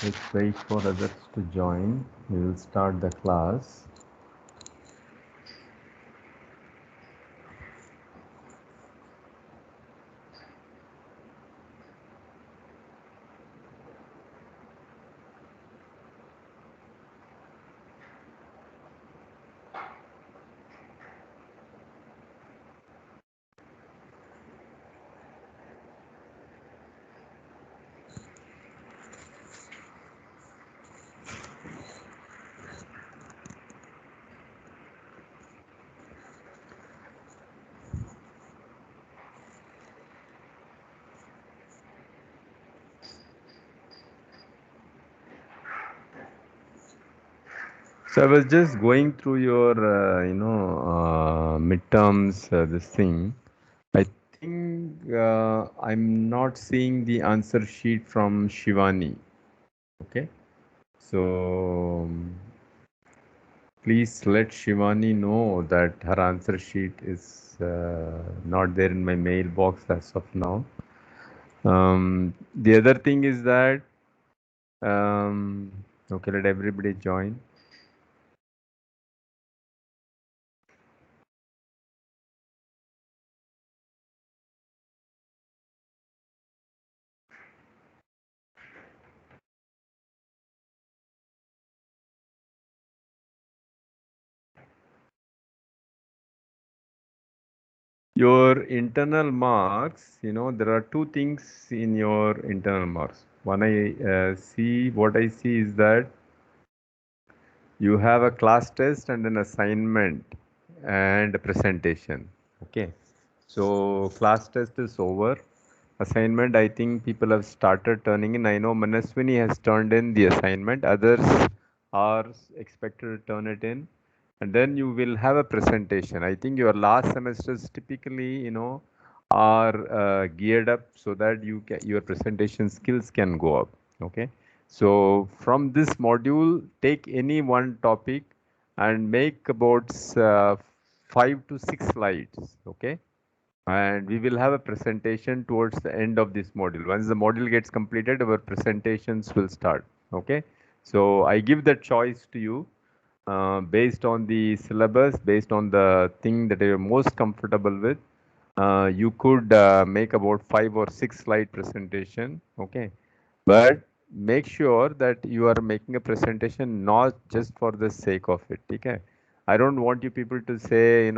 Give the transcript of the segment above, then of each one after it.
Let's wait for others to join. We will start the class. So I was just going through your, midterms, this thing. I think I'm not seeing the answer sheet from Shivani. Okay. So please let Shivani know that her answer sheet is not there in my mailbox as of now. The other thing is that, okay, let everybody join. Your internal marks, there are two things in your internal marks. One, what I see is that you have a class test and an assignment and a presentation. Okay. So class test is over. Assignment, I think people have started turning in. I know Manaswini has turned in the assignment. Others are expected to turn it in. And then you will have a presentation. I think your last semesters typically, are geared up so that your presentation skills can go up. Okay. So from this module, take any one topic and make about 5 to 6 slides. Okay, and we will have a presentation towards the end of this module. Once the module gets completed, our presentations will start. Okay, so I give that choice to you based on the syllabus, based on the thing that you're most comfortable with. You could make about 5 or 6 slide presentation. Okay, but make sure that you are making a presentation not just for the sake of it. Okay, I don't want you people to say,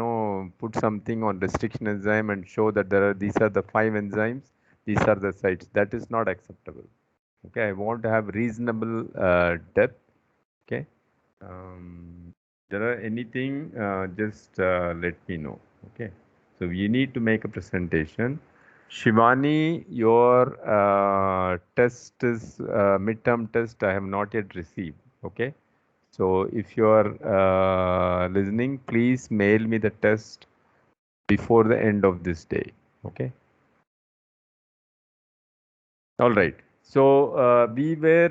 put something on restriction enzyme and show that these are the 5 enzymes, these are the sites. That is not acceptable. Okay, I want to have reasonable depth. Okay, there are anything, just let me know. Okay, so you need to make a presentation. Shivani, your test is midterm test. I have not yet received. Okay, so if you are listening, please mail me the test before the end of this day. Okay. All right. So we were,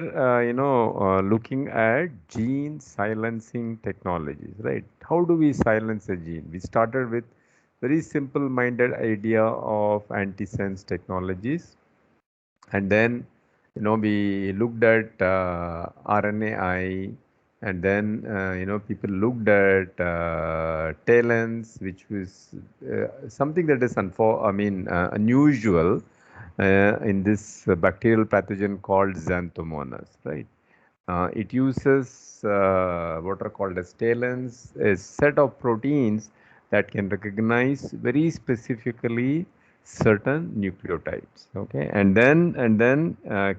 looking at gene silencing technologies, right? How do we silence a gene? We started with very simple-minded idea of antisense technologies, and then, we looked at RNAi, and then, people looked at talens, which was something that is unusual in this bacterial pathogen called Xanthomonas, right? It uses what are called as talens, a set of proteins that can recognize very specifically certain nucleotides. Okay, and then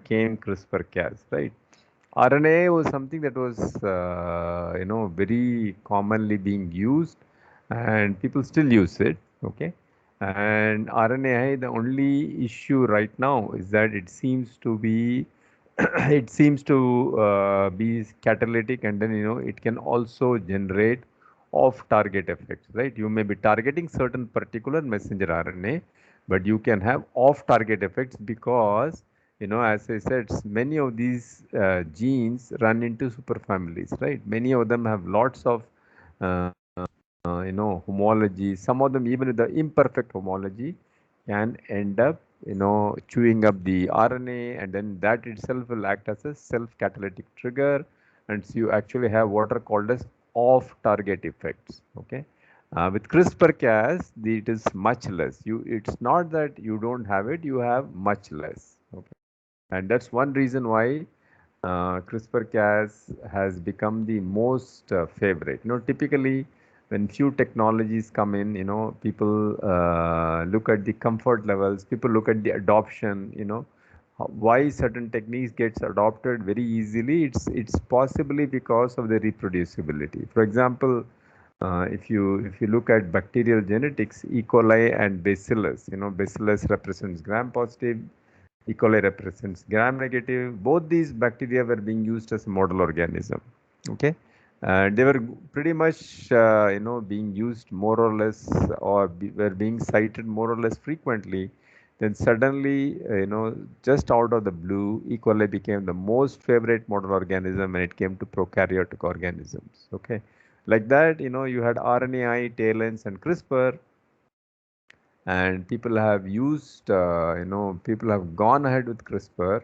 came CRISPR-Cas, right? RNA was something that was very commonly being used, and people still use it. Okay, and RNAi, the only issue right now is that it seems to be it seems to be catalytic, and then it can also generate off target effects, right? You may be targeting certain particular messenger RNA, but you can have off target effects because, as I said, many of these genes run into superfamilies, right? Many of them have lots of uh, homology. Some of them, even with the imperfect homology, can end up chewing up the RNA, and then that itself will act as a self-catalytic trigger, and so you actually have what are called as off-target effects. Okay, with CRISPR-Cas, it is much less. It's not that you don't have it; you have much less. Okay, and that's one reason why CRISPR-Cas has become the most favorite. Typically when few technologies come in, people look at the comfort levels, people look at the adoption, why certain techniques gets adopted very easily. It's possibly because of the reproducibility. For example, if you look at bacterial genetics, E. coli and Bacillus, Bacillus represents gram positive, E. coli represents gram negative. Both these bacteria were being used as model organism. Okay, they were pretty much being used more or less, or were being cited more or less frequently. Then suddenly, just out of the blue, E. coli became the most favorite model organism when it came to prokaryotic organisms. Okay, like that, you had RNAi, TALENs, and CRISPR, and people have used, people have gone ahead with CRISPR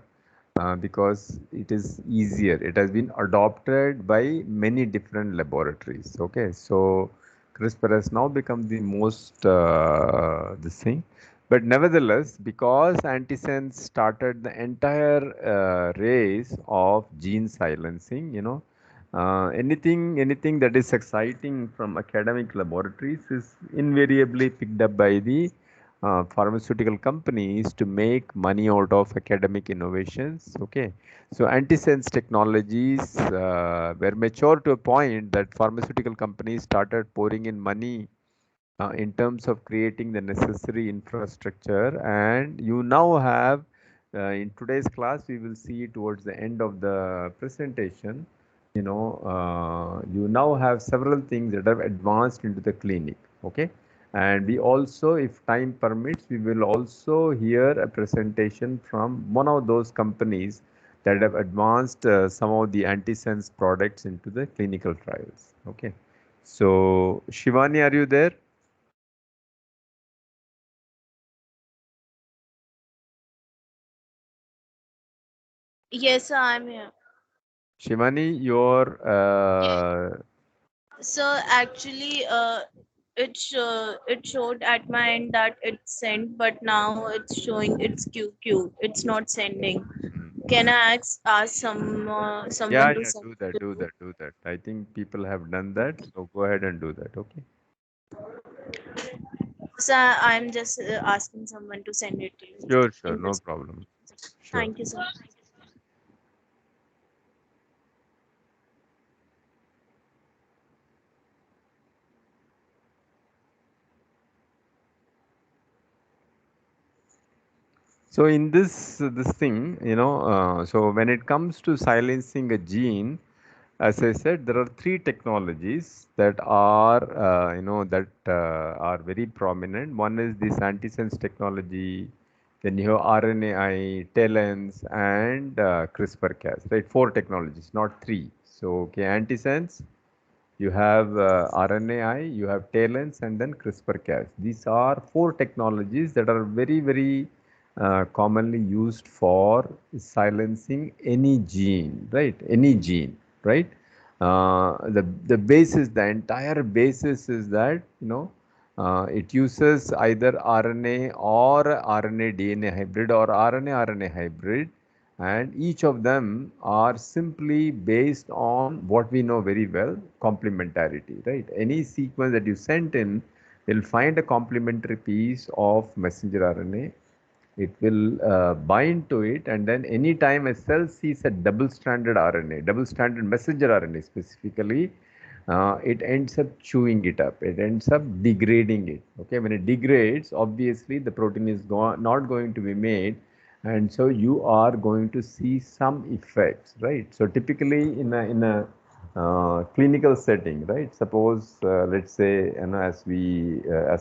because it is easier. It has been adopted by many different laboratories. Okay, so CRISPR has now become the most this thing. But nevertheless, because antisense started the entire race of gene silencing, anything that is exciting from academic laboratories is invariably picked up by the pharmaceutical companies to make money out of academic innovations. Okay, so antisense technologies were mature to a point that pharmaceutical companies started pouring in money in terms of creating the necessary infrastructure. And you now have, in today's class, we will see towards the end of the presentation, you now have several things that have advanced into the clinic. Okay, and we also, if time permits, we will also hear a presentation from one of those companies that have advanced some of the antisense products into the clinical trials. Okay, so Shivani, are you there? Yes, sir, I'm here. Shivani, your So actually, it showed at my end that it's sent, but now it's showing it's QQ. It's not sending. Can I ask yeah, someone to yeah, send do that, it do to that, do that. I think people have done that, so go ahead and do that. Okay. you? So I'm just asking someone to send it to you. Sure, sure, In no this. problem. Sure. Thank you, sir. So in this thing, so when it comes to silencing a gene, as I said, there are three technologies that are are very prominent. One is this antisense technology, then you have RNAi, TALENs, and CRISPR-Cas. Right, four technologies, not three. So okay, antisense, you have RNAi, you have TALENs, and then CRISPR-Cas. These are four technologies that are very, very commonly used for silencing any gene, right? Any gene, right? The basis, the entire basis is that, it uses either RNA or RNA DNA hybrid or RNA RNA hybrid, and each of them are simply based on what we know very well, complementarity, right? Any sequence that you sent in will find a complementary piece of messenger RNA. It will bind to it, and then anytime a cell sees a double-stranded RNA, double-stranded messenger RNA specifically, it ends up chewing it up. It ends up degrading it. Okay, when it degrades, obviously the protein is not going to be made, and so you are going to see some effects, right? So typically in a clinical setting, right? Suppose let's say, as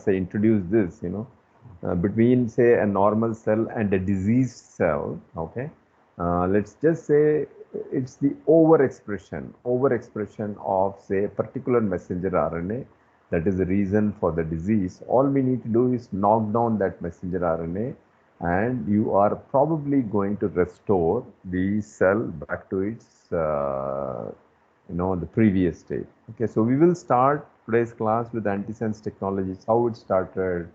I introduce this, between say a normal cell and a diseased cell. Okay, let's just say it's the overexpression of say a particular messenger RNA that is the reason for the disease. All we need to do is knock down that messenger RNA, and you are probably going to restore the cell back to its the previous state. Okay, so we will start today's class with antisense technologies, how it started,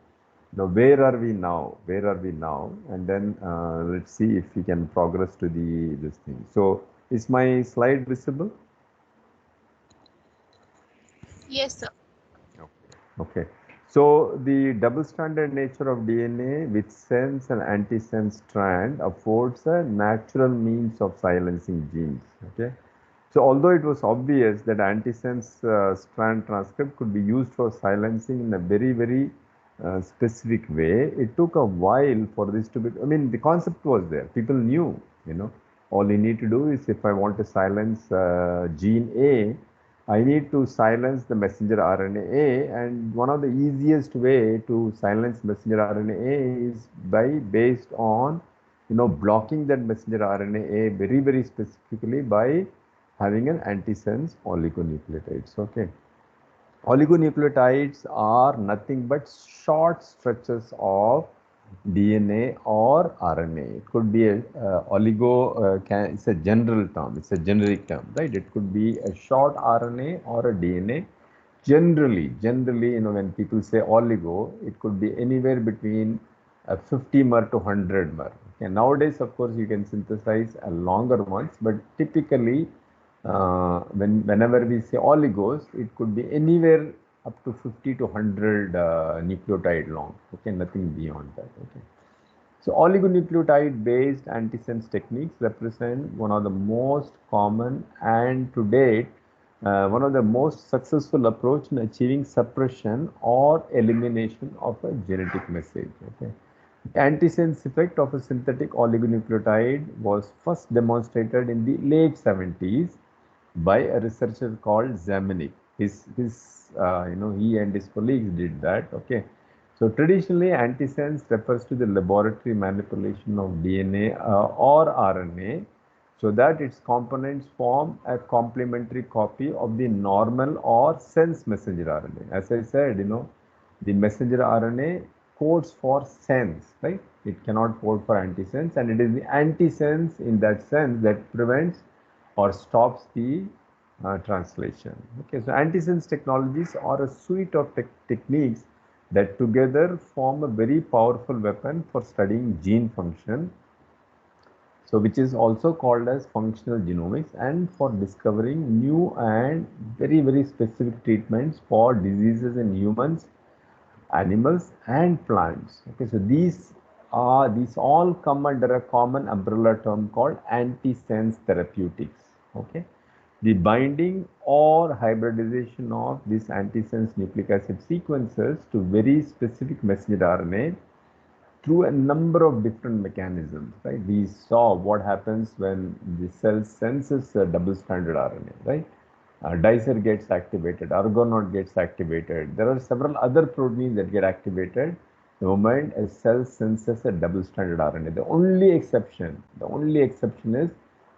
where are we now, and then let's see if we can progress to this thing. So is my slide visible? Yes, sir. Okay. So the double-stranded nature of DNA with sense and antisense strand affords a natural means of silencing genes. Okay. So although it was obvious that antisense strand transcript could be used for silencing in a very, very specific way, it took a while for this to be, I mean, the concept was there. People knew, all you need to do is if I want to silence gene A, I need to silence the messenger RNA, and one of the easiest way to silence messenger RNA is based on, blocking that messenger RNA very, very specifically by having an antisense oligonucleotides. Okay. Oligonucleotides are nothing but short stretches of DNA or RNA. It could be a it's a general term, it's a generic term, right? It could be a short RNA or a DNA. Generally, when people say oligo, it could be anywhere between 50 mer to 100 mer. Okay, nowadays, of course, you can synthesize a longer ones, but typically, whenever we say oligos, it could be anywhere up to 50 to 100 nucleotide long. Okay, nothing beyond that. Okay. So oligonucleotide based antisense techniques represent one of the most common and to date one of the most successful approach in achieving suppression or elimination of a genetic message. Okay. Antisense effect of a synthetic oligonucleotide was first demonstrated in the late 70s by a researcher called Zamenhof. He and his colleagues did that. Okay. So traditionally, antisense refers to the laboratory manipulation of DNA or RNA so that its components form a complementary copy of the normal or sense messenger RNA. As I said, the messenger RNA codes for sense, right? It cannot code for antisense, and it is the antisense in that sense that prevents or stops the translation. Okay, so antisense technologies are a suite of techniques that together form a very powerful weapon for studying gene function, so which is also called as functional genomics, and for discovering new and very, very specific treatments for diseases in humans, animals, and plants. Okay, so these all come under a common umbrella term called antisense therapeutics. Okay, the binding or hybridization of these antisense nucleic acid sequences to very specific messenger RNA through a number of different mechanisms, right? We saw what happens when the cell senses a double-stranded RNA, right? Dicer gets activated, Argonaut gets activated. There are several other proteins that get activated the moment a cell senses a double-stranded RNA. The only exception is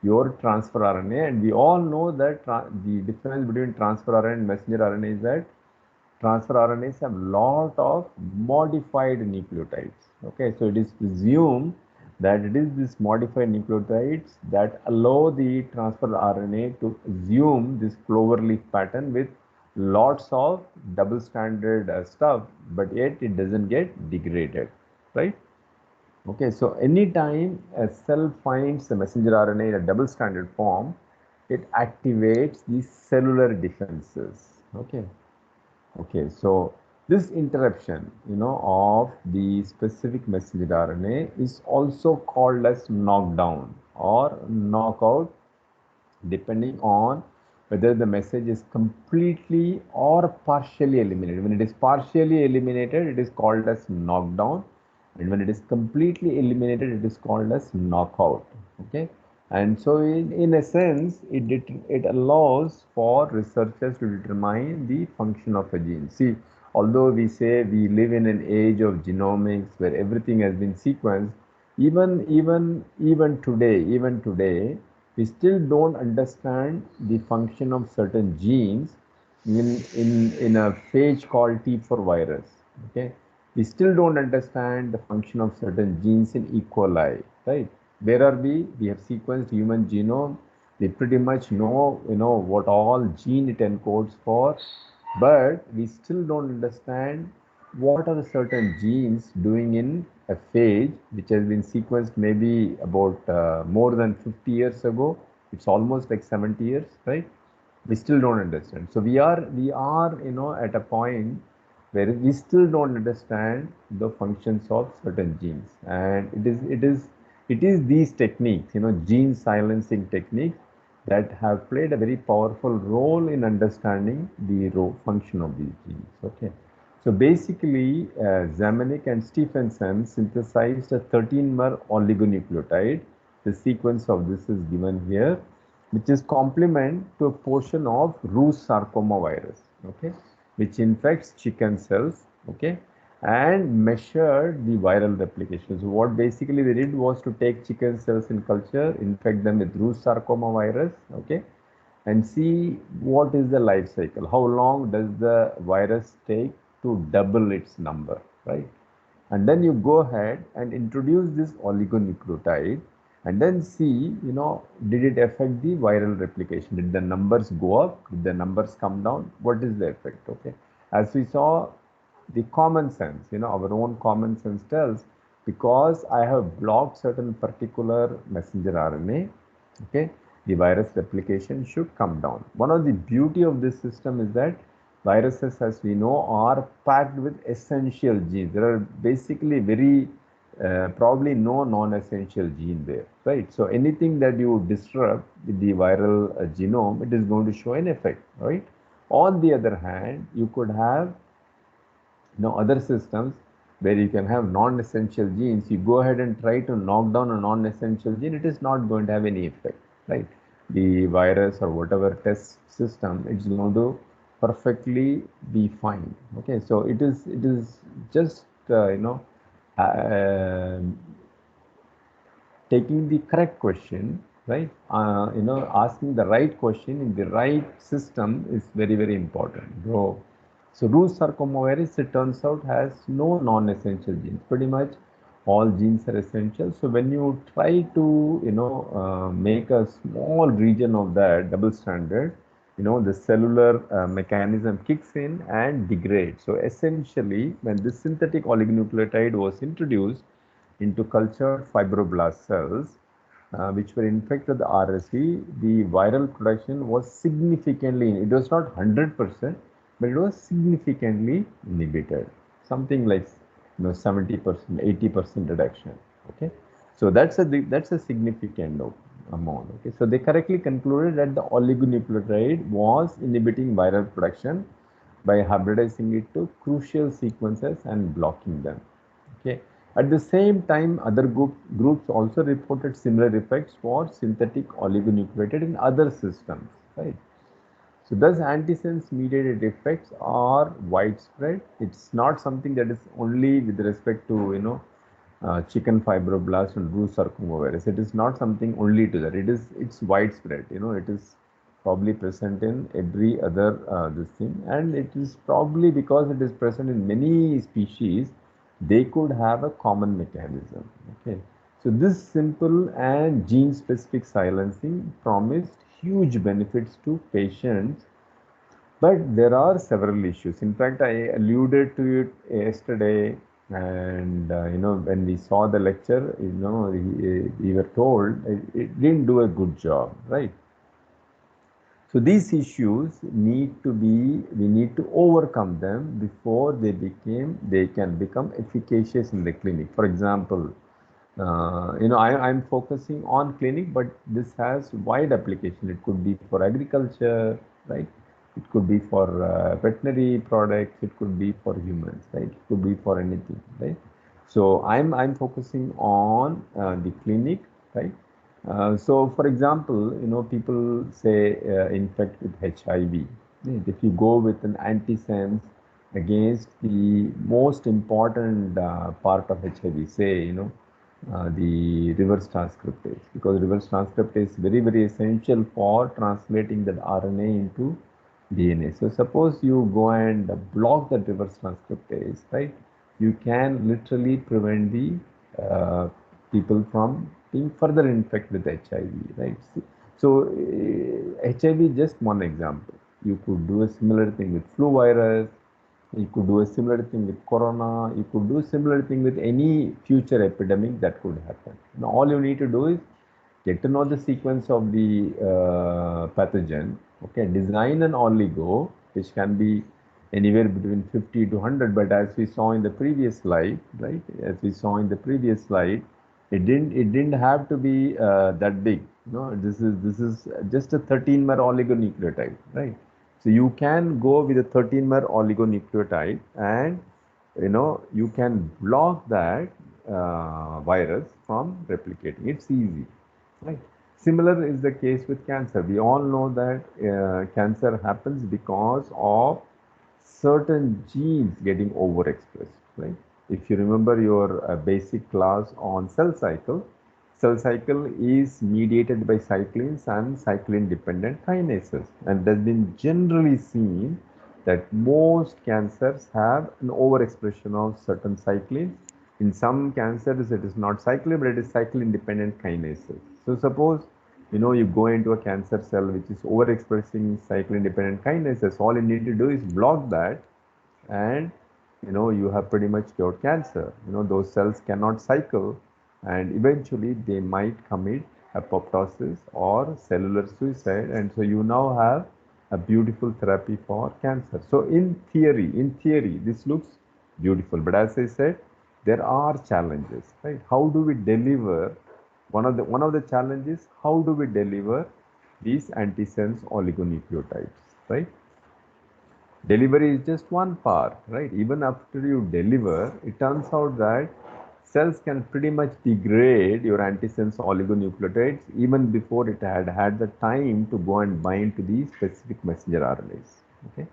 your transfer RNA, and we all know that the difference between transfer RNA and messenger RNA is that transfer RNAs have lot of modified nucleotides. Okay, so it is presumed that it is this modified nucleotides that allow the transfer RNA to assume this cloverleaf pattern with lots of double-stranded stuff, but yet it doesn't get degraded, right? Okay, so anytime a cell finds the messenger RNA in a double-stranded form, it activates the cellular defenses. Okay. Okay, so this interruption, of the specific messenger RNA is also called as knockdown or knockout, depending on whether the message is completely or partially eliminated. When it is partially eliminated, it is called as knockdown, and when it is completely eliminated, it is called as knockout. Okay, and so in a sense, it allows for researchers to determine the function of a gene. See, although we say we live in an age of genomics where everything has been sequenced, even today, we still don't understand the function of certain genes in a phage called T4 virus. Okay, We still don't understand the function of certain genes in E. coli, right? Where are we? We have sequenced human genome. We pretty much know, what all gene it encodes for, but we still don't understand what are certain genes doing in a phage which has been sequenced maybe about more than 50 years ago. It's almost like 70 years, right? We still don't understand. So we are at a point where we still don't understand the functions of certain genes, and it is these techniques, gene silencing techniques, that have played a very powerful role in understanding the function of these genes. Okay, so basically, Zamanek and Stephenson synthesized a 13-mer oligonucleotide. The sequence of this is given here, which is complement to a portion of Rous sarcoma virus, okay, which infects chicken cells, okay, and measured the viral replication. So what basically they did was to take chicken cells in culture, infect them with Rous sarcoma virus, okay, and see what is the life cycle. How long does the virus take to double its number, right? And then you go ahead and introduce this oligonucleotide and then see, did it affect the viral replication? Did the numbers go up? Did the numbers come down? What is the effect? Okay. As we saw, the common sense, our own common sense tells, because I have blocked certain particular messenger RNA, okay, the virus replication should come down. One of the beauty of this system is that viruses, as we know, are packed with essential genes. There are basically very probably no non-essential gene there, right? So anything that you disrupt with the viral genome, it is going to show an effect, right? On the other hand, you could have other systems where you can have non-essential genes. You go ahead and try to knock down a non-essential gene, it is not going to have any effect, right? The virus or whatever test system, it's going to perfectly be fine. Okay, so it is just uh, taking the correct question, right? Asking the right question in the right system is very, very important, bro. So Rous sarcomovirus, it turns out, has no non-essential genes. Pretty much all genes are essential. So when you try to, make a small region of that double stranded, the cellular mechanism kicks in and degrades. So essentially, when this synthetic oligonucleotide was introduced into cultured fibroblast cells, which were infected with the RSV, the viral production was significantly, it was not 100%, but it was significantly inhibited. Something like 70%, 80% reduction. Okay, so that's a significant amount. Okay, so they correctly concluded that the oligonucleotide was inhibiting viral production by hybridizing it to crucial sequences and blocking them. Okay. At the same time, other groups also reported similar effects for synthetic oligonucleotide in other systems, right? So thus antisense mediated effects are widespread. It's not something that is only with respect to, chicken fibroblast and Rous sarcomovirus. It is not something only to that. It's widespread. It is probably present in every other this thing, and it is probably because it is present in many species, they could have a common mechanism. Okay, so this simple and gene specific silencing promised huge benefits to patients, but there are several issues. In fact, I alluded to it yesterday, and when we saw the lecture, we were told it didn't do a good job, right? So these issues we need to overcome them before they can become efficacious in the clinic. For example, I'm focusing on clinic, but this has wide application. It could be for agriculture, right? It could be for veterinary products. It could be for humans, right? It could be for anything, right? So I'm focusing on the clinic, right? So, for example, people say infect with HIV. Right? If you go with an antisense against the most important part of HIV, say, the reverse transcriptase, because reverse transcriptase is very, very essential for translating that RNA into DNA. So suppose you go and block that reverse transcriptase, right? you can literally prevent the people from being further infected with HIV, right? So HIV is just one example. You could do a similar thing with flu virus. You could do a similar thing with corona. You could do a similar thing with any future epidemic that could happen. Now, all you need to do is get to know the sequence of the pathogen. Okay, design an oligo which can be anywhere between 50 to 100. But as we saw in the previous slide, right? As we saw in the previous slide, it didn't have to be that big. No, this is just a 13-mer oligonucleotide, right? So you can go with a 13-mer oligonucleotide, and you can block that virus from replicating. It's easy, right? Similar is the case with cancer. We all know that cancer happens because of certain genes getting overexpressed, right? If you remember your basic class on cell cycle is mediated by cyclins and cyclin dependent kinases, and that's been generally seen that most cancers have an overexpression of certain cyclins. In some cancers, it is not cyclin, but it is cyclin dependent kinases. So suppose you go into a cancer cell which is overexpressing cyclin dependent kinases. All you need to do is block that, and you have pretty much cured cancer. Those cells cannot cycle, and eventually they might commit apoptosis or cellular suicide, and so you now have a beautiful therapy for cancer. So in theory this looks beautiful, but as I said, there are challenges, right? How do we deliver? One of the challenges, how do we deliver these antisense oligonucleotides, right? Delivery is just one part, right? Even after you deliver, it turns out that cells can pretty much degrade your antisense oligonucleotides even before it had the time to go and bind to the specific messenger RNAs. Okay,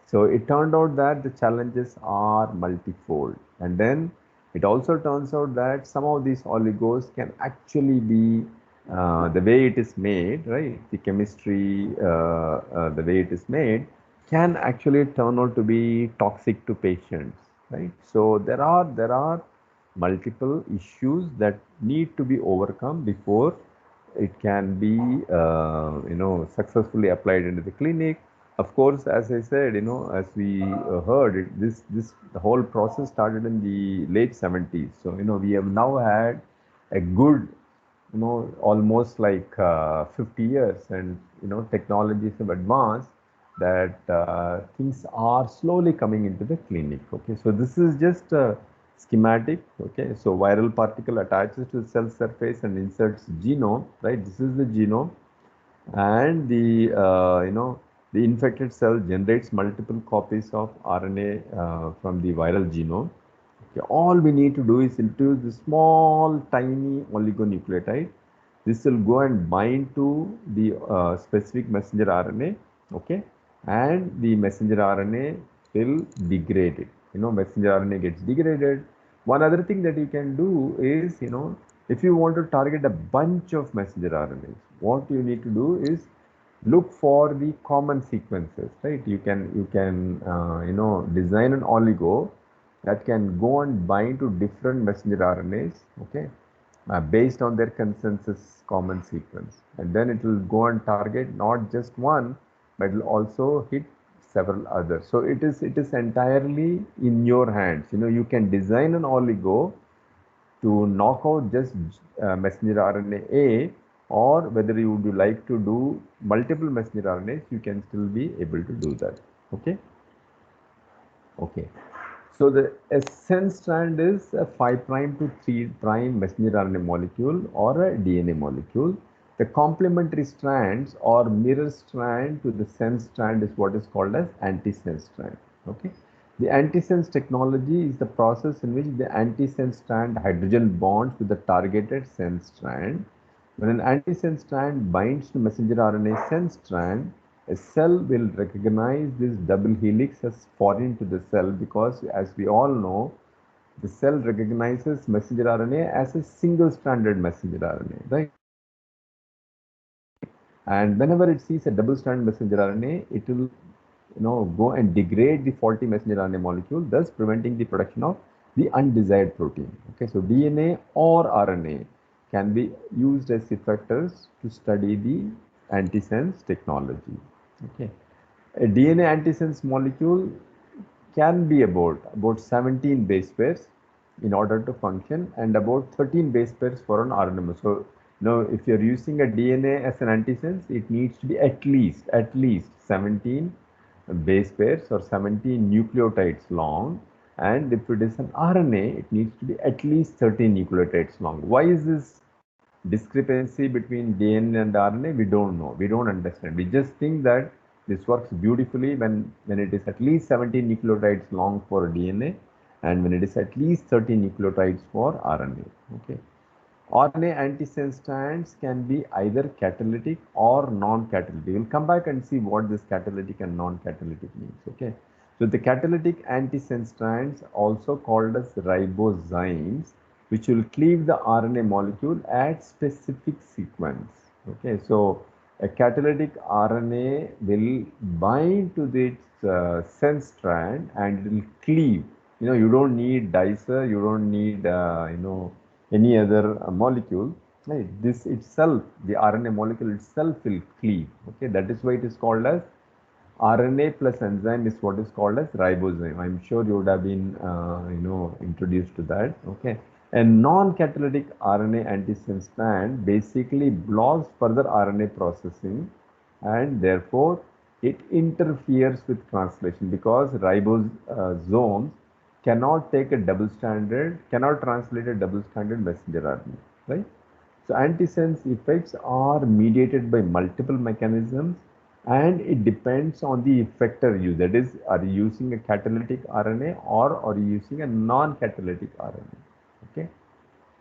so it turned out that the challenges are multifold, and then it also turns out that some of these oligos can actually be the way it is made, right? The chemistry, the way it is made, can actually turn out to be toxic to patients, right? So there are multiple issues that need to be overcome before it can be successfully applied into the clinic. Of course, as I said, as we heard it, this the whole process started in the late 70s. So we have now had a good almost like 50 years, and technologies have advanced that things are slowly coming into the clinic. Okay, so this is just a schematic. Okay, so viral particle attaches to the cell surface and inserts genome, right? This is the genome, and the infected cell generates multiple copies of RNA from the viral genome. Okay, all we need to do is introduce the small tiny oligonucleotide. This will go and bind to the specific messenger RNA. Okay, and the messenger RNA will degrade it. Messenger RNA gets degraded. One other thing that you can do is, if you want to target a bunch of messenger RNAs, what you need to do is look for the common sequences, right? You can design an oligo that can go and bind to different messenger RNAs, okay, based on their consensus common sequence, and then it will go and target not just one, but it will also hit several others. So it is entirely in your hands. You can design an oligo to knock out just messenger RNA A, or whether you would like to do multiple messenger RNAs, you can still be able to do that. Okay. Okay. So the sense strand is a 5' to 3' messenger RNA molecule or a DNA molecule. The complementary strands or mirror strand to the sense strand is what is called as antisense strand. Okay. The antisense technology is the process in which the antisense strand hydrogen bonds with the targeted sense strand. When an antisense strand binds to messenger RNA sense strand, a cell will recognize this double helix as foreign to the cell, because as we all know, the cell recognizes messenger RNA as a single stranded messenger RNA, right? And whenever it sees a double strand messenger RNA, it will go and degrade the faulty messenger RNA molecule, thus preventing the production of the undesired protein. Okay, so DNA or RNA can be used as effectors to study the antisense technology. Okay, a DNA antisense molecule can be about 17 base pairs in order to function, and about 13 base pairs for an RNA. So now if you're using a DNA as an antisense, it needs to be at least 17 base pairs or 17 nucleotides long, and if it is an RNA, it needs to be at least 13 nucleotides long. Why is this discrepancy between DNA and RNA? We don't know. We don't understand. We just think that this works beautifully when it is at least 17 nucleotides long for DNA, and when it is at least 13 nucleotides for RNA. Okay. RNA antisense strands can be either catalytic or non-catalytic. We'll come back and see what this catalytic and non-catalytic means. Okay. So the catalytic antisense strands, also called as ribozymes, which will cleave the RNA molecule at specific sequence. Okay. So a catalytic RNA will bind to its sense strand and it will cleave. You don't need dicer, you don't need, any other molecule, right? This itself, the RNA molecule itself will cleave. Okay, that is why it is called as RNA plus enzyme is what is called as ribozyme. I'm sure you would have been, introduced to that. Okay, a non-catalytic RNA antisense strand basically blocks further RNA processing, and therefore it interferes with translation because ribosomes cannot take a cannot translate a double-stranded messenger RNA, right? So antisense effects are mediated by multiple mechanisms, and it depends on the effector used. That is, are you using a catalytic RNA or are you using a non-catalytic RNA? Okay.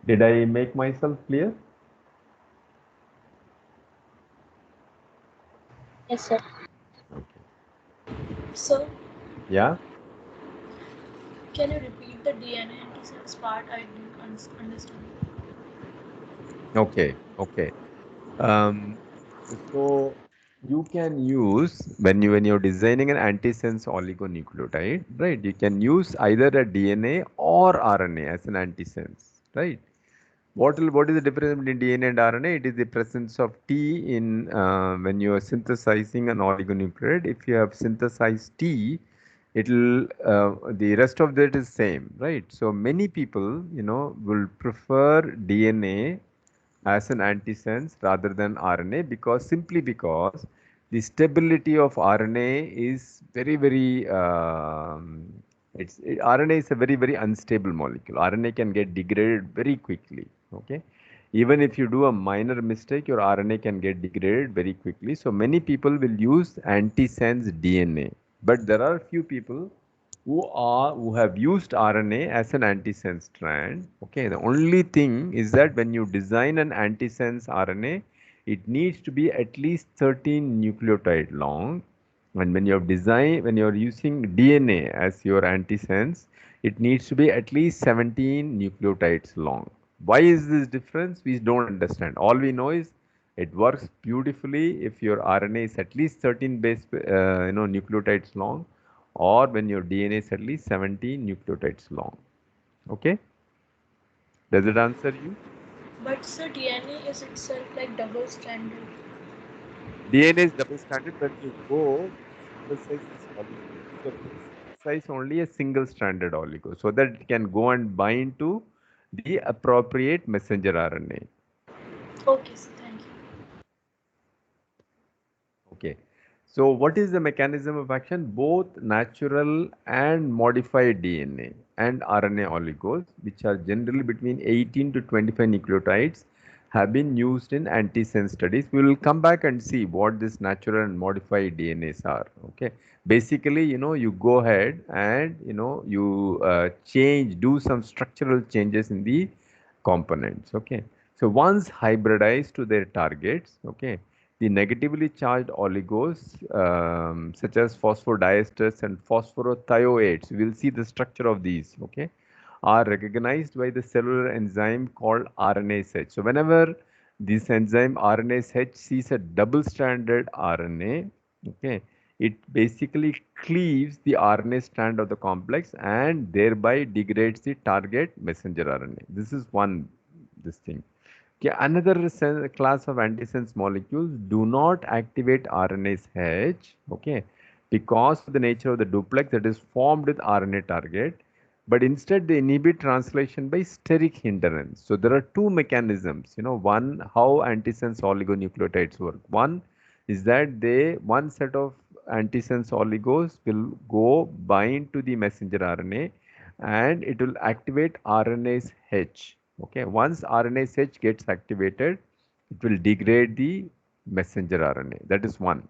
Did I make myself clear? Yes, sir. Okay. So, Yeah. can you repeat the DNA antisense part? I didn't understand. Okay. Okay. Um, so you can use when you're designing an antisense oligonucleotide, right? You can use either a DNA or RNA as an antisense, right? What is the difference between DNA and RNA? It is the presence of T in when you are synthesizing an oligonucleotide. If you have synthesized T, it'll the rest of that is same, right? So many people, will prefer DNA as an antisense rather than RNA because the stability of RNA is RNA is a very unstable molecule. RNA can get degraded very quickly. Okay, even if you do a minor mistake, your RNA can get degraded very quickly. So many people will use antisense DNA, but there are few people who have used RNA as an antisense strand. Okay, the only thing is that when you design an antisense RNA, it needs to be at least 13 nucleotide long. And when you're using DNA as your antisense, it needs to be at least 17 nucleotides long. Why is this difference? We don't understand. All we know is it works beautifully if your RNA is at least 13 nucleotides long, or when your DNA is at least 17 nucleotides long. Okay? Does it answer you? But sir, DNA is itself like double stranded. DNA is double stranded when you go synthesize this oligo. So you synthesize only a single stranded oligo so that it can go and bind to the appropriate messenger RNA. Okay, sir, thank you. Okay. So what is the mechanism of action? Both natural and modified DNA and RNA oligos, which are generally between 18 to 25 nucleotides, have been used in antisense studies. We will come back and see what this natural and modified DNAs are. Okay. Basically, you go ahead and, you do some structural changes in the components. Okay. So once hybridized to their targets, okay, the negatively charged oligos, such as phosphodiesterase and phosphorothioates, we'll see the structure of these, okay, are recognized by the cellular enzyme called RNase H. So whenever this enzyme RNase H sees a double-stranded RNA, okay, it basically cleaves the RNA strand of the complex and thereby degrades the target messenger RNA. This is one, this thing. Okay, another class of antisense molecules do not activate RNase H, okay, because of the nature of the duplex that is formed with RNA target, but instead they inhibit translation by steric hindrance. So there are two mechanisms, one, how antisense oligonucleotides work. One is that one set of antisense oligos will go bind to the messenger RNA and it will activate RNase H. Okay, once RNase H gets activated, it will degrade the messenger RNA. That is one.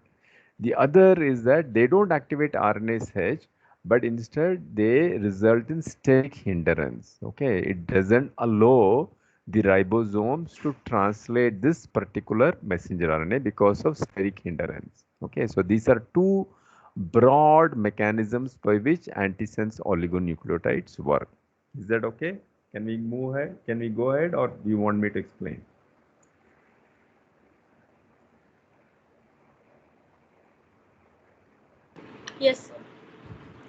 The other is that they don't activate RNase H, but instead they result in steric hindrance. Okay, it doesn't allow the ribosomes to translate this particular messenger RNA because of steric hindrance. Okay, so these are two broad mechanisms by which antisense oligonucleotides work. Is that okay? Can we move ahead? Can we go ahead, or do you want me to explain? Yes, sir.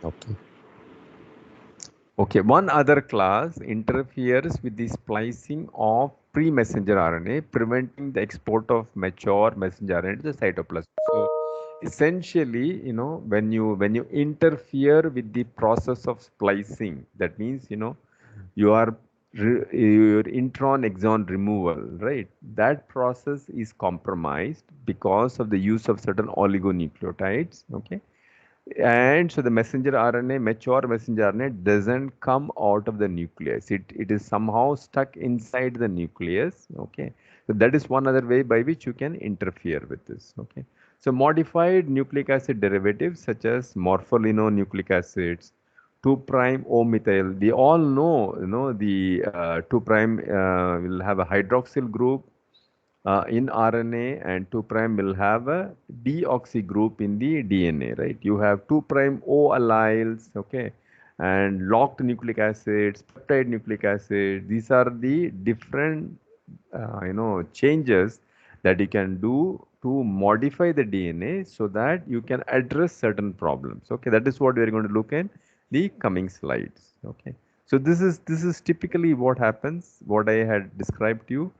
Okay. Okay, one other class interferes with the splicing of pre-messenger RNA, preventing the export of mature messenger RNA to the cytoplasm. So essentially, when you interfere with the process of splicing, that means, you are your intron exon removal, right? That process is compromised because of the use of certain oligonucleotides, okay? And so the messenger RNA, mature messenger RNA, doesn't come out of the nucleus. It is somehow stuck inside the nucleus. Okay. So that is one other way by which you can interfere with this. Okay. So modified nucleic acid derivatives such as morpholinonucleic acids, 2' O-methyl. We all know, the 2' will have a hydroxyl group in RNA, and 2' will have a deoxy group in the DNA, right? You have 2' O alleles, okay, and locked nucleic acids, peptide nucleic acids. These are the different, changes that you can do to modify the DNA so that you can address certain problems. Okay, that is what we are going to look in the coming slides. Okay, so this is typically what happens, what I had described to you,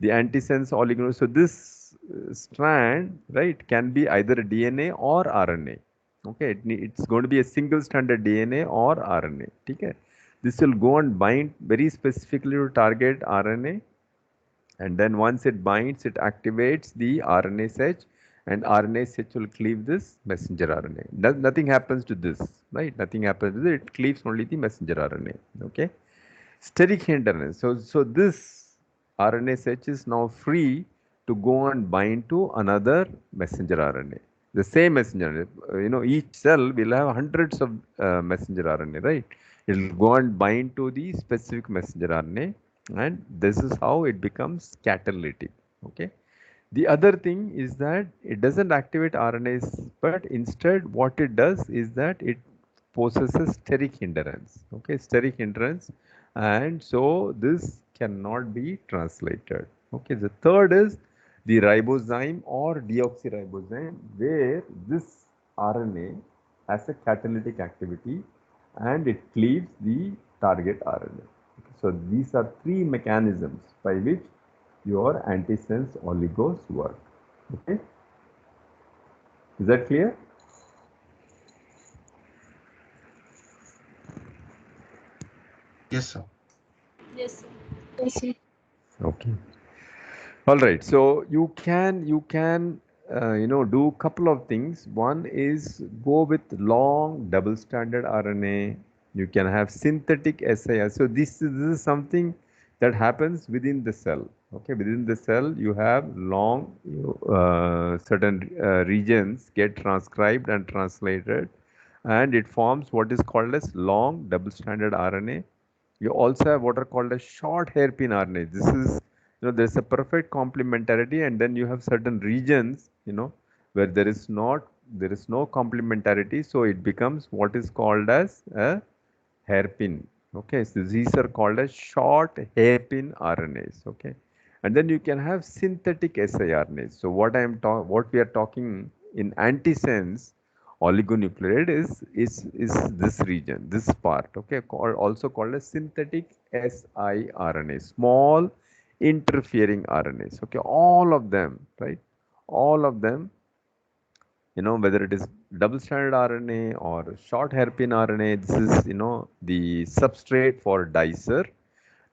the antisense oligonucleotide. So this strand, right, can be either a DNA or RNA. Okay, it's going to be a single stranded DNA or RNA. Okay, this will go and bind very specifically to target RNA, and then once it binds, it activates the RNase H, and RNase H will cleave this messenger RNA. Nothing happens to this, right? Nothing happens to it. It cleaves only the messenger RNA. Okay. Steric hindrance. So this RNase H is now free to go and bind to another messenger RNA. The same messenger RNA. Each cell will have hundreds of messenger RNA, right? It will go and bind to the specific messenger RNA, and this is how it becomes catalytic. Okay. The other thing is that it doesn't activate RNase, but instead what it does is that it possesses steric hindrance. Okay, steric hindrance, and so this cannot be translated. Okay, the third is the ribozyme or deoxyribosome, where this RNA has a catalytic activity and it cleaves the target RNA. Okay, so these are three mechanisms by which your antisense oligos work. Okay, is that clear? Yes, sir. Yes, sir. Okay. All right. So you can do couple of things. One is go with long double stranded RNA. You can have synthetic SIR. So this is something that happens within the cell. Okay, within the cell you have long certain regions get transcribed and translated, and it forms what is called as long double stranded RNA. You also have what are called as short hairpin RNA. This is, there's a perfect complementarity, and then you have certain regions, where there is no complementarity, so it becomes what is called as a hairpin. Okay, so these are called as short hairpin RNAs. Okay, and then you can have synthetic siRNAs. So what we are talking in antisense oligonucleotide is this region, this part, okay, also called as synthetic siRNA, small interfering RNAs, okay, all of them, right? All of them, whether it is double-stranded RNA or short hairpin RNA, this is, the substrate for dicer.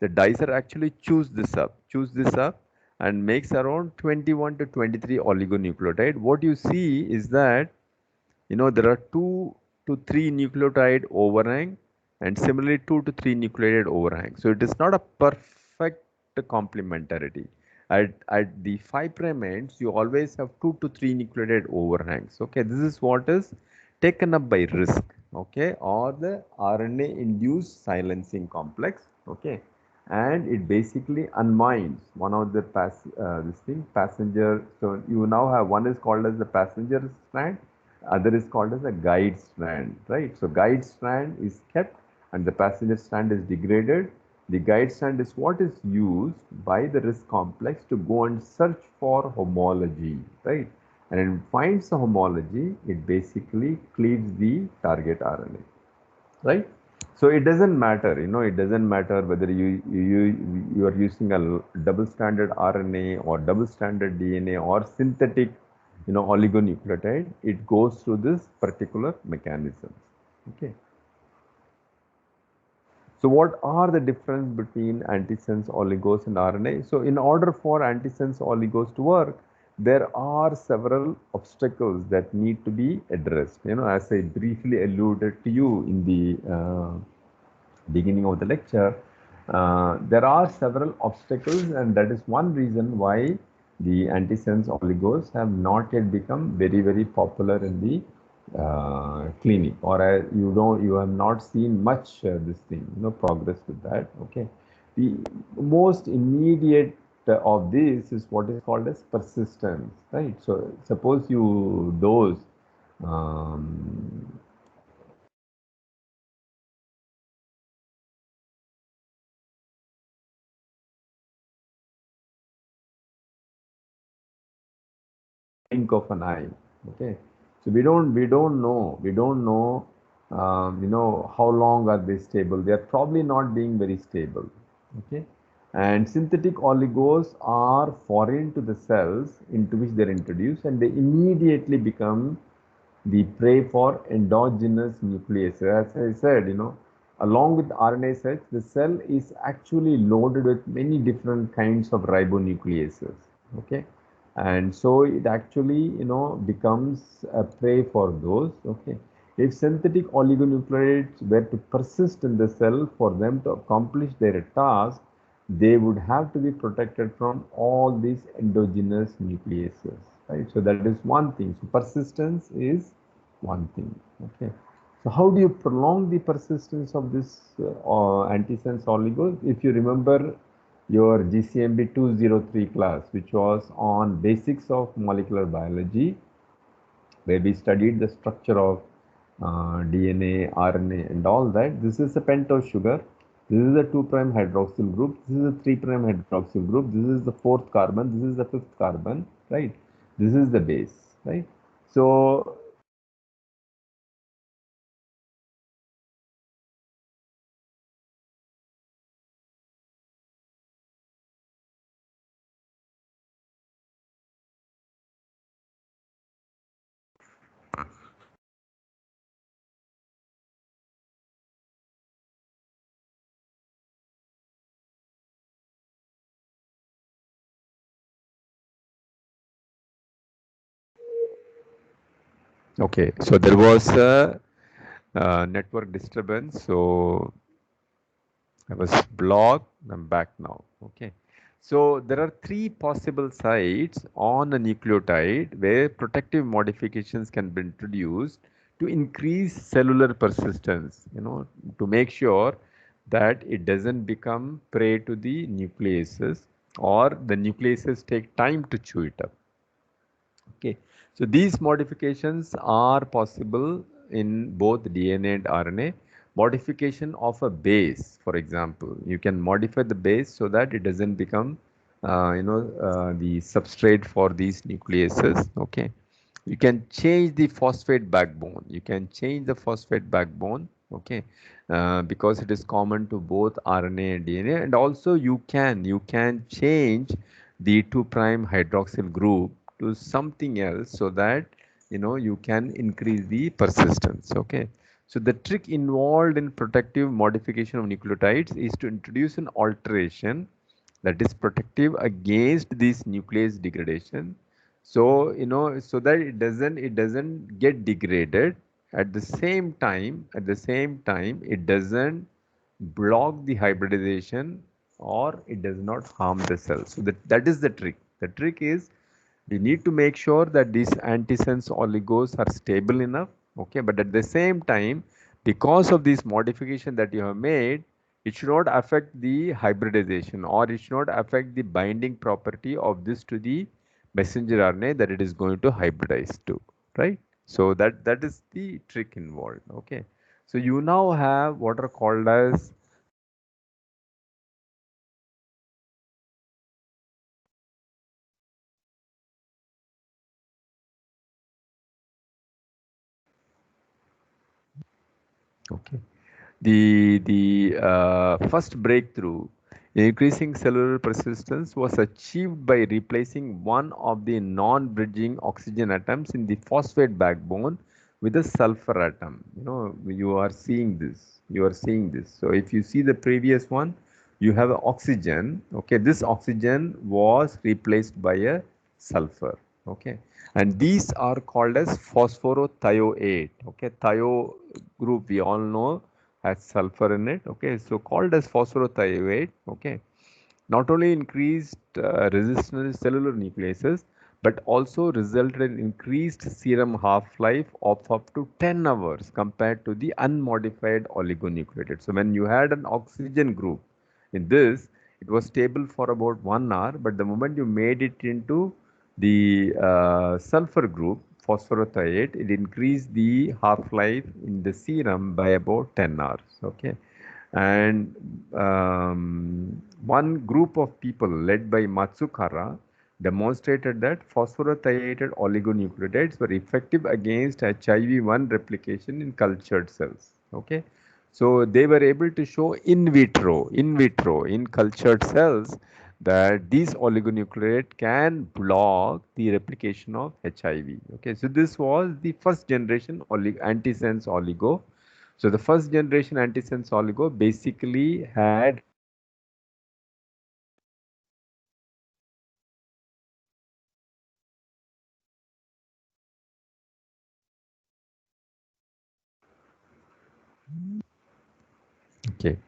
The dicer actually choose this up and makes around 21 to 23 oligonucleotide. What you see is that, there are 2 to 3 nucleotide overhang and similarly 2 to 3 nucleotide overhang. So it is not a perfect complementarity. At the 5' ends, you always have 2 to 3 nucleotide overhangs. Okay, this is what is taken up by RISC, okay, or the RNA induced silencing complex, okay, and it basically unwinds one of the passenger. So you now have one is called as the passenger strand, other is called as a guide strand, right? So guide strand is kept and the passenger strand is degraded. The guide strand is what is used by the RISC complex to go and search for homology, right? And when it finds the homology, it basically cleaves the target RNA, right? So it doesn't matter, it doesn't matter whether you are using a double-stranded RNA or double-stranded DNA or synthetic, oligonucleotide. It goes through this particular mechanism. Okay. So what are the difference between antisense oligos and RNA? So in order for antisense oligos to work, there are several obstacles that need to be addressed. As I briefly alluded to you in the beginning of the lecture, there are several obstacles, and that is one reason why the antisense oligos have not yet become very, very popular in the clinic, or you have not seen much progress with that. Okay, the most immediate of this is what is called as persistence, right? So suppose you dose um, blink of an eye. Okay, so we don't know how long are they stable. They are probably not being very stable. Okay, and synthetic oligos are foreign to the cells into which they're introduced, and they immediately become the prey for endogenous nucleases. As I said, along with RNA cells, the cell is actually loaded with many different kinds of ribonucleases. Okay, and so it actually, becomes a prey for those. Okay, if synthetic oligonucleotides were to persist in the cell for them to accomplish their task, they would have to be protected from all these endogenous nucleases, right? So that is one thing. So persistence is one thing. Okay, so how do you prolong the persistence of this antisense oligos? If you remember your GCMB 203 class, which was on basics of molecular biology, where we studied the structure of DNA, RNA, and all that. This is a pentose sugar. This is a 2' hydroxyl group. This is a 3' hydroxyl group. This is the 4th carbon. This is the 5th carbon, right? This is the base, right? So okay, so there was a network disturbance. So I was blocked. I'm back now. Okay. So there are 3 possible sites on a nucleotide where protective modifications can be introduced to increase cellular persistence, to make sure that it doesn't become prey to the nucleases or the nucleases take time to chew it up. Okay, so these modifications are possible in both DNA and RNA. Modification of a base, for example, you can modify the base so that it doesn't become, the substrate for these nucleases. Okay, You can change the phosphate backbone. You can change the phosphate backbone, okay, because it is common to both RNA and DNA. And also you can change the 2' hydroxyl group to something else so that you can increase the persistence. Okay. So the trick involved in protective modification of nucleotides is to introduce an alteration that is protective against this nuclease degradation, so so that it doesn't get degraded. At the same time it doesn't block the hybridization, or it does not harm the cell. So that is the trick is we need to make sure that these antisense oligos are stable enough, okay, but at the same time, because of this modification that you have made, it should not affect the hybridization, or it should not affect the binding property of this to the messenger RNA that it is going to hybridize to, right? So that is the trick involved. Okay, so you now have what are called as okay. The first breakthrough in increasing cellular persistence was achieved by replacing one of the non-bridging oxygen atoms in the phosphate backbone with a sulfur atom. You are seeing this. You are seeing this. So if you see the previous one, you have oxygen. Okay, this oxygen was replaced by a sulfur. Okay, and these are called as phosphorothioate. Okay, thio group we all know has sulfur in it. Okay, so called as phosphorothioate. Okay, not only increased resistance cellular nucleases, but also resulted in increased serum half-life of up to 10 hours compared to the unmodified oligonucleotide. So when you had an oxygen group in this, it was stable for about 1 hour, but the moment you made it into the sulfur group, phosphorothioate, it increased the half-life in the serum by about 10 hours. Okay, and one group of people led by Matsukara demonstrated that phosphorothioated oligonucleotides were effective against HIV-1 replication in cultured cells. Okay, so they were able to show in vitro in cultured cells that these oligonucleotide can block the replication of HIV. Okay, so this was the first generation antisense oligo. So the first generation antisense oligo basically had okay.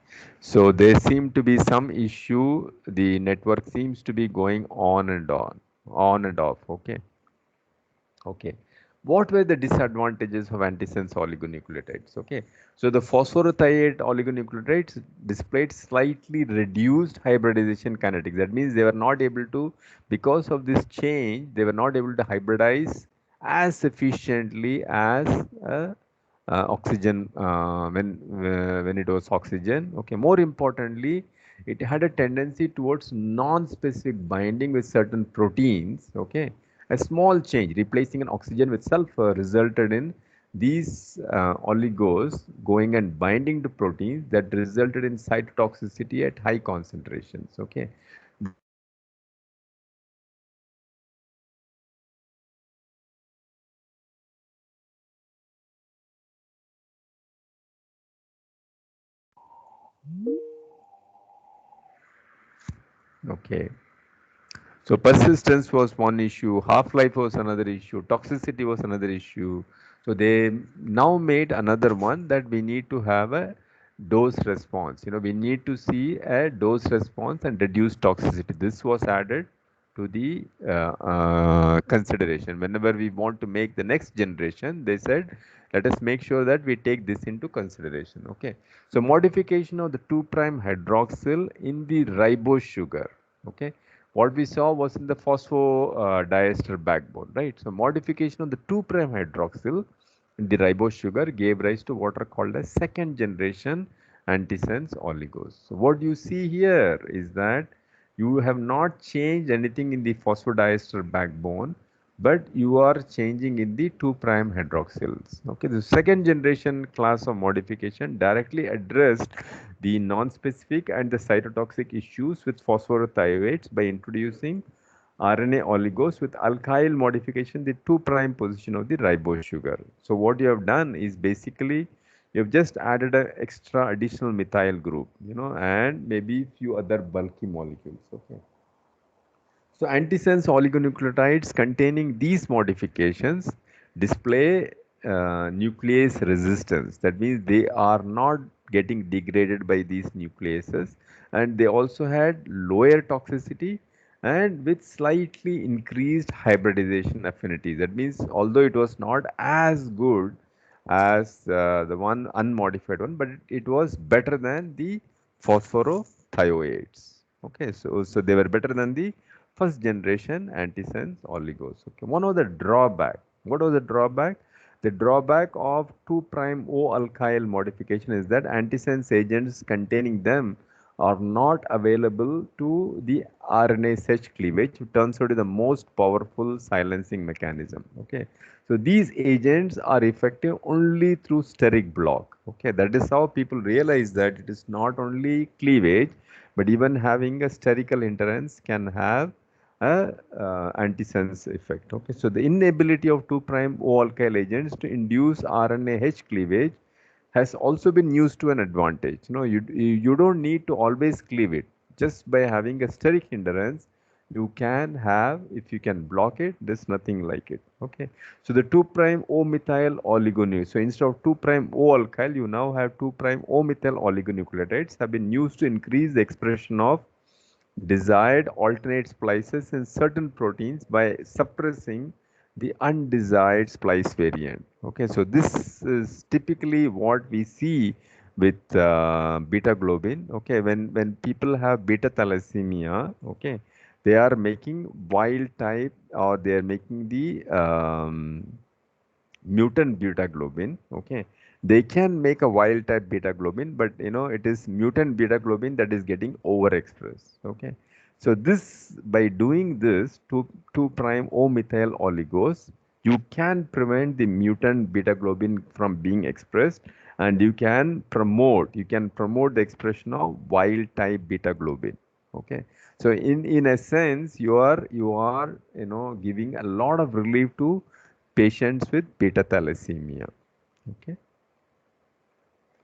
So there seem to be some issue. The network seems to be going on and off. Okay. Okay. What were the disadvantages of antisense oligonucleotides? Okay. So the phosphorothioate oligonucleotides displayed slightly reduced hybridization kinetics. That means they were not able to, because of this change, they were not able to hybridize as efficiently as oxygen when it was oxygen. Okay. More importantly, it had a tendency towards non-specific binding with certain proteins. Okay, a small change, replacing an oxygen with sulfur, resulted in these oligos going and binding to proteins that resulted in cytotoxicity at high concentrations. Okay. Okay. So persistence was one issue, half-life was another issue, toxicity was another issue. So they now made another one that we need to have a dose response. We need to see a dose response and reduce toxicity. This was added to the consideration. Whenever we want to make the next generation, they said, let us make sure that we take this into consideration. Okay. So modification of the 2' hydroxyl in the ribose sugar. Okay, what we saw was in the phosphodiester backbone, right? So modification of the 2' hydroxyl in the ribose sugar gave rise to what are called as second generation antisense oligos. So what you see here is that you have not changed anything in the phosphodiester backbone, but you are changing in the 2' hydroxyls. Okay, the second generation class of modification directly addressed the non-specific and the cytotoxic issues with phosphorothioates by introducing RNA oligos with alkyl modification, the 2' position of the ribose sugar. So what you have done is basically you have just added an extra additional methyl group, and maybe few other bulky molecules. Okay. So antisense oligonucleotides containing these modifications display nuclease resistance. That means they are not getting degraded by these nucleases, and they also had lower toxicity and with slightly increased hybridization affinity. That means although it was not as good as the one unmodified one, but it was better than the phosphorothioates. Okay, so they were better than the first generation antisense oligos. Okay, one of the drawback. What was the drawback? The drawback of 2' O alkyl modification is that antisense agents containing them are not available to the RNase H cleavage, which turns out to be the most powerful silencing mechanism. Okay, so these agents are effective only through steric block. Okay, that is how people realize that it is not only cleavage, but even having a sterical interference can have a antisense effect. Okay, so the inability of 2' O alkyl agents to induce RNA H cleavage has also been used to an advantage. You don't need to always cleave it. Just by having a steric hindrance, you can have, if you can block it, there's nothing like it. Okay, so the 2' O methyl oligonucleotides. So instead of 2' O alkyl, you now have 2' O methyl oligonucleotides have been used to increase the expression of desired alternate splices in certain proteins by suppressing the undesired splice variant. Okay, so this is typically what we see with beta globin. Okay, when people have beta thalassemia, okay, they are making wild type or they are making the mutant beta globin. Okay, they can make a wild type beta globin, but it is mutant beta globin that is getting overexpressed. Okay, so this, by doing this 2' O methyl oligos, you can prevent the mutant beta globin from being expressed, and you can promote the expression of wild type beta globin. Okay, so in a sense you are giving a lot of relief to patients with beta thalassemia. Okay.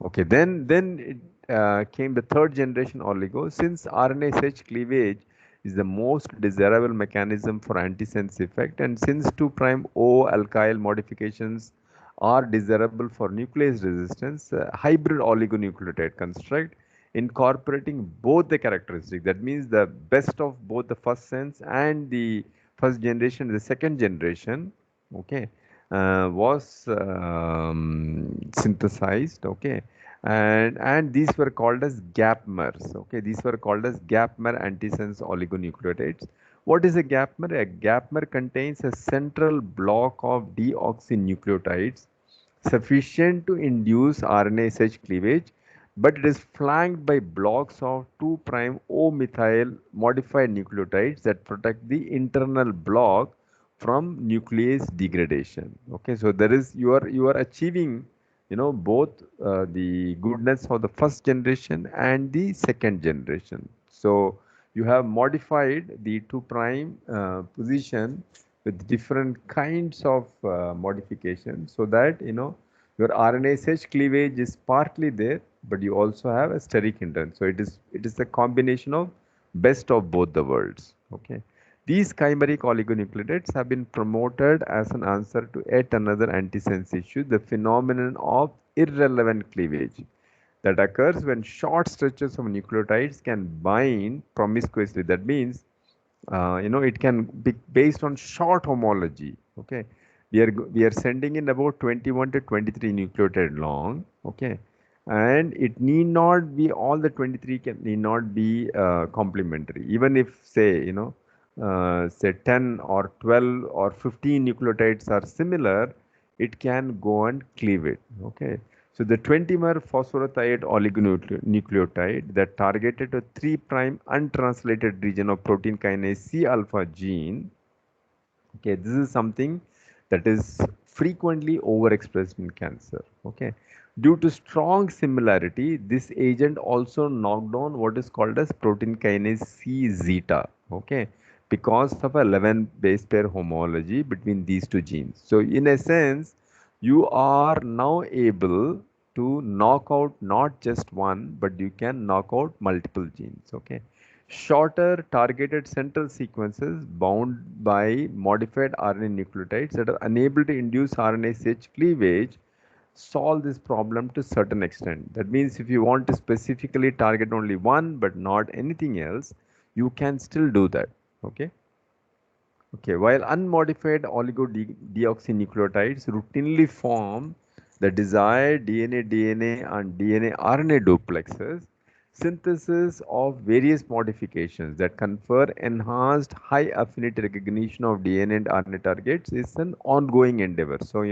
Okay. Then it came the third generation oligo. Since RNase H cleavage is the most desirable mechanism for antisense effect, and since 2' O alkyl modifications are desirable for nuclease resistance, hybrid oligonucleotide construct incorporating both the characteristics. That means the best of both the first sense and the first generation, the second generation. Okay, was synthesized. Okay, and these were called as gapmers. Okay, these were called as gapmer antisense oligonucleotides. What is a gapmer? A gapmer contains a central block of deoxynucleotides sufficient to induce RNase H cleavage, but it is flanked by blocks of 2' O methyl modified nucleotides that protect the internal block from nuclease degradation. Okay, so there is you are achieving both the goodness of the first generation and the second generation. So you have modified the 2' position with different kinds of modifications, so that your RNase H cleavage is partly there, but you also have a steric hindrance. So it is a combination of best of both the worlds. Okay. These chimeric oligonucleotides have been promoted as an answer to yet another antisense issue, the phenomenon of irrelevant cleavage that occurs when short stretches of nucleotides can bind promiscuously. That means, it can be based on short homology. Okay, we are sending in about 21 to 23 nucleotide long. Okay, and it need not be all the 23 need not be complementary. Even if say 10 or 12 or 15 nucleotides are similar, it can go and cleave it. Okay. So the 20-mer phosphorothioate oligonucleotide that targeted a 3' untranslated region of protein kinase C alpha gene Okay, this is something that is frequently overexpressed in cancer. Okay, due to strong similarity, this agent also knocked down what is called as protein kinase C zeta. Okay, because of a 11 base pair homology between these two genes. So, in a sense, you are now able to knock out not just one, but you can knock out multiple genes. Okay, shorter targeted central sequences bound by modified RNA nucleotides that are unable to induce RNA-seq cleavage solve this problem to certain extent. That means if you want to specifically target only one but not anything else, you can still do that. Okay. Okay, while unmodified oligodeoxynucleotides routinely form the desired DNA, and DNA-RNA duplexes, synthesis of various modifications that confer enhanced high affinity recognition of DNA and RNA targets is an ongoing endeavor. So,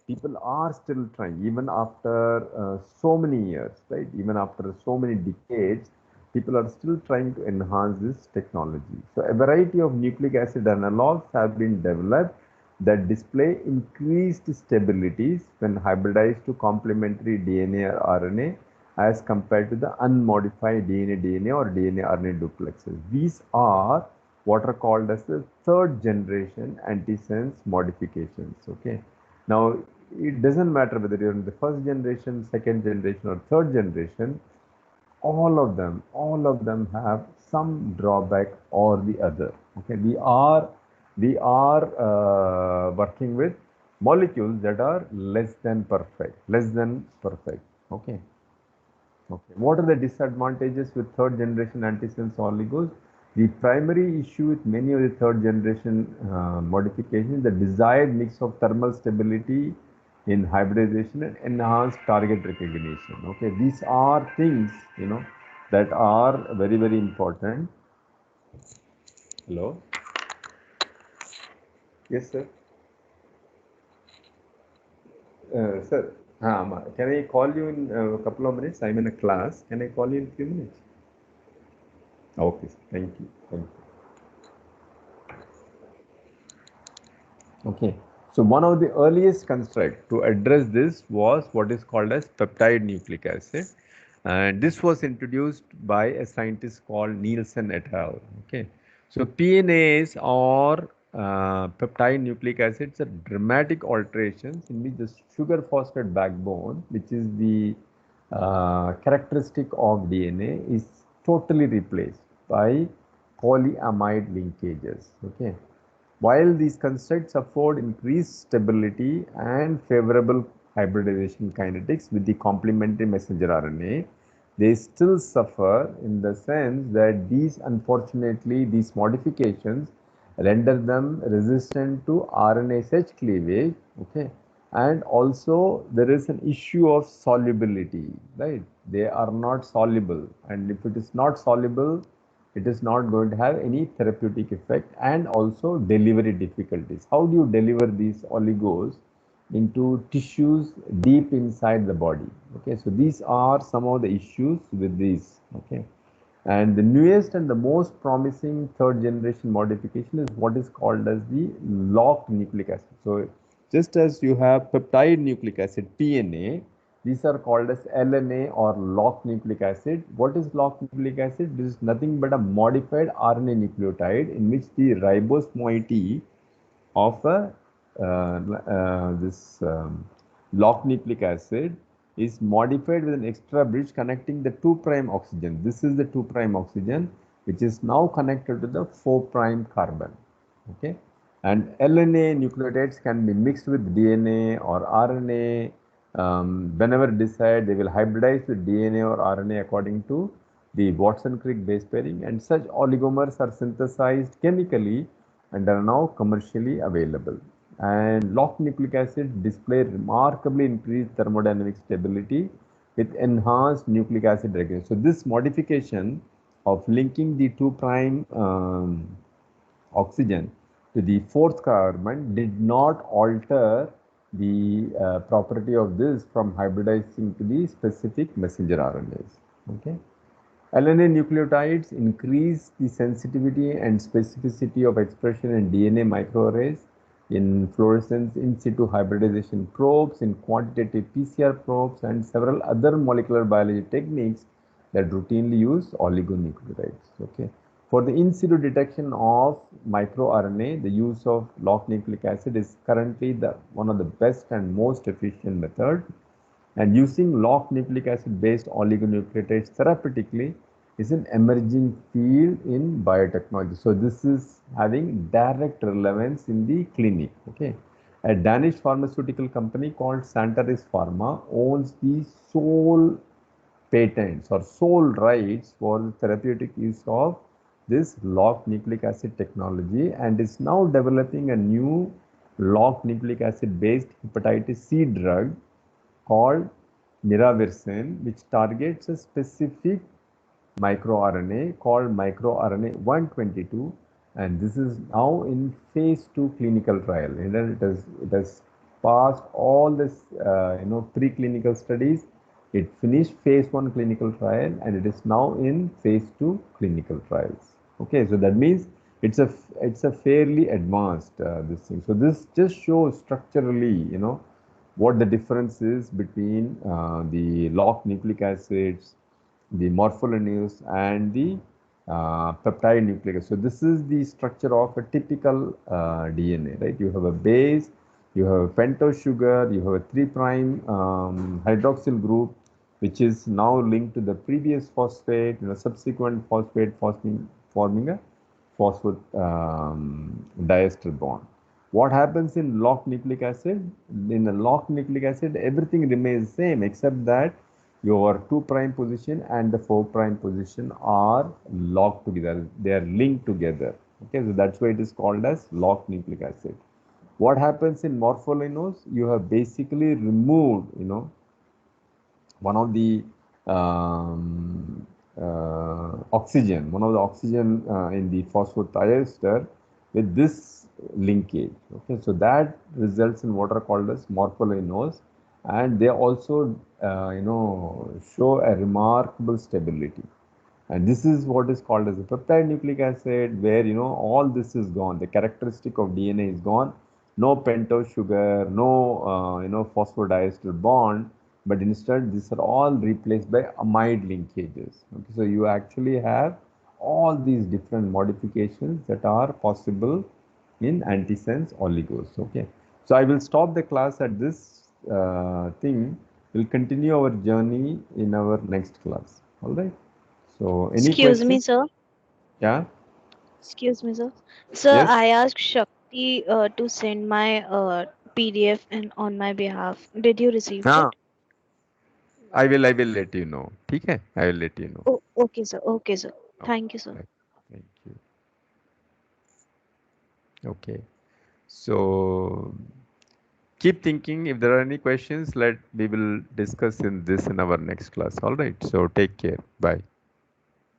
people are still trying, even after so many years, right? Even after so many decades, people are still trying to enhance this technology. So a variety of nucleic acid analogs have been developed that display increased stabilities when hybridized to complementary DNA or RNA as compared to the unmodified DNA or DNA-RNA duplexes. These are what are called as the third generation antisense modifications. Okay. Now, it doesn't matter whether you're in the first generation, second generation, or third generation, all of them have some drawback or the other. Okay, we are working with molecules that are less than perfect. Okay. Okay, what are the disadvantages with third generation antisense oligos? The primary issue with many of the third generation modifications, the desired mix of thermal stability in hybridization and enhanced target recognition. Okay, these are things, that are very, very important. Hello? Yes, sir. Sir, can I call you in a couple of minutes? I'm in a class. Can I call you in a few minutes? Okay, sir. Thank you. Thank you. Okay, so one of the earliest constructs to address this was what is called as peptide nucleic acid, and this was introduced by a scientist called Nielsen et al. Okay, so PNAs or peptide nucleic acids are dramatic alterations in which the sugar phosphate backbone, which is the characteristic of DNA, is totally replaced by polyamide linkages. Okay. While these constructs afford increased stability and favorable hybridization kinetics with the complementary messenger RNA, they still suffer in the sense that these modifications render them resistant to RNA-seq cleavage. Okay, and also there is an issue of solubility, right? They are not soluble, and if it is not soluble, it is not going to have any therapeutic effect, and also delivery difficulties. How do you deliver these oligos into tissues deep inside the body? Okay, so these are some of the issues with these. Okay, and the newest and the most promising third generation modification is what is called as the locked nucleic acid. So just as you have peptide nucleic acid, PNA, these are called as LNA or locked nucleic acid. What is locked nucleic acid? This is nothing but a modified RNA nucleotide in which the ribose moiety of this locked nucleic acid is modified with an extra bridge connecting the 2' oxygen. This is the 2' oxygen, which is now connected to the 4' carbon. Okay, and LNA nucleotides can be mixed with DNA or RNA. Whenever desired, they will hybridize with DNA or RNA according to the Watson-Crick base pairing, and such oligomers are synthesized chemically and are now commercially available. And locked nucleic acid display remarkably increased thermodynamic stability with enhanced nucleic acid recognition. So this modification of linking the 2' oxygen to the 4th carbon did not alter the property of this from hybridizing to the specific messenger RNAs. Okay. LNA nucleotides increase the sensitivity and specificity of expression in DNA microarrays, in fluorescence in situ hybridization probes, in quantitative PCR probes, and several other molecular biology techniques that routinely use oligonucleotides. Okay. For the in situ detection of microRNA, the use of locked nucleic acid is currently one of the best and most efficient method. And using locked nucleic acid based oligonucleotides therapeutically is an emerging field in biotechnology. So this is having direct relevance in the clinic. Okay. A Danish pharmaceutical company called Santaris Pharma owns the sole patents or sole rights for therapeutic use of this locked nucleic acid technology, and is now developing a new locked nucleic acid based hepatitis C drug called Miravirsen, which targets a specific microRNA called microRNA 122, and this is now in phase 2 clinical trial. And then it has passed all this preclinical studies. It finished phase 1 clinical trial, and it is now in phase 2 clinical trials. Okay, so that means it's a fairly advanced this thing. So this just shows structurally, what the difference is between the locked nucleic acids, the morpholinase, and the peptide nucleic acid. So this is the structure of a typical DNA, right? You have a base, you have a pentose sugar, you have a 3' hydroxyl group, which is now linked to the previous phosphate, subsequent phosphate forming a phosphate diester bond. What happens in locked nucleic acid? In a locked nucleic acid, everything remains same except that your 2' position and the 4' position are locked together. They are linked together. Okay, so that's why it is called as locked nucleic acid. What happens in morpholinose? You have basically removed, one of the oxygen, in the phosphodiester with this linkage. Okay, so that results in what are called as morpholinose, and they also show a remarkable stability. And this is what is called as a peptide nucleic acid, where all this is gone. The characteristic of DNA is gone. No pentose sugar, no phosphodiester bond, but instead these are all replaced by amide linkages. Okay, so you actually have all these different modifications that are possible in antisense oligos. Okay, so I will stop the class at this thing. We'll continue our journey in our next class. All right. So any Excuse me, questions? sir. Yeah. Excuse me, sir. Sir, Yes. I asked Shakti to send my PDF and on my behalf. Did you receive हाँ. it? I will let you know. ठीक है? I will let you know. Oh, okay, sir. Okay, sir. Okay. Thank you, sir. Right. Thank you. Okay. So keep thinking. If there are any questions, we will discuss in this in our next class. All right. So take care. Bye.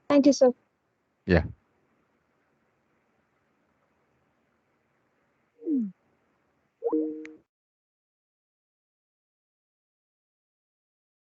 Thank you, sir. Yeah.